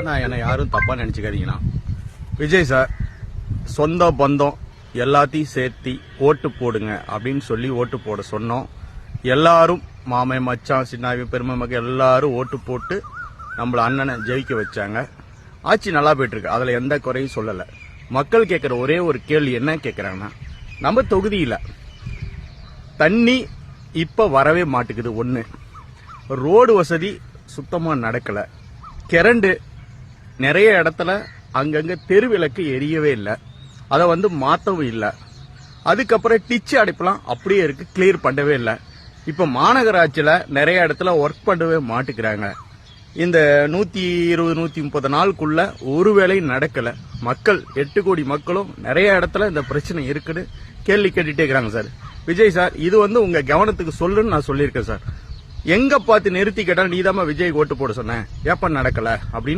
நான் என்னை யாரும் தப்பா நினைச்சுக்காதீங்கண்ணா. விஜய் சார் சொந்த பந்தம் எல்லாத்தையும் சேர்த்தி ஓட்டு போடுங்க அப்படின்னு சொல்லி ஓட்டு போட சொன்னோம். எல்லாரும் மாமை மச்சான் சின்னாவி பெருமை மக எல்லாரும் ஓட்டு போட்டு நம்மள அண்ணனை ஜெயிக்க வச்சாங்க. ஆட்சி நல்லா போயிட்டு இருக்கு, அதுல எந்த குறையும் சொல்லல. மக்கள் கேட்கிற ஒரே ஒரு கேள்வி என்ன கேட்கறாங்கன்னா, நம்ம தொகுதியில தண்ணி இப்ப வரவே மாட்டேங்குது. ஒண்ணு, ரோடு வசதி சுத்தமா நடக்கல. கரண்ட் நிறைய இடத்துல அங்கங்க தெருவிளக்கு எரியவே இல்லை, அதை மாத்தவும் இல்லை. அதுக்கப்புறம் டிச்சு அடைப்பெல்லாம் அப்படியே இருக்கு, கிளியர் பண்ணவே இல்லை. இப்ப மாநகராட்சியில நிறைய இடத்துல ஒர்க் பண்ணவே மாட்டுக்கிறாங்க. இந்த 120 130 நாளுக்குள்ள ஒரு வேலையும் நடக்கல. மக்கள் 8 கோடி மக்களும் நிறைய இடத்துல இந்த பிரச்சனை இருக்குன்னு கேள்வி கேட்டுட்டே இருக்கிறாங்க சார். விஜய் சார், இது உங்க கவனத்துக்கு சொல்லுன்னு நான் சொல்லியிருக்கேன் சார். எங்க பார்த்து நிறுத்தி கேட்டாலும் நீதாம விஜய் ஓட்டு போட சொன்ன, ஏப்ப நடக்கல அப்படின்னு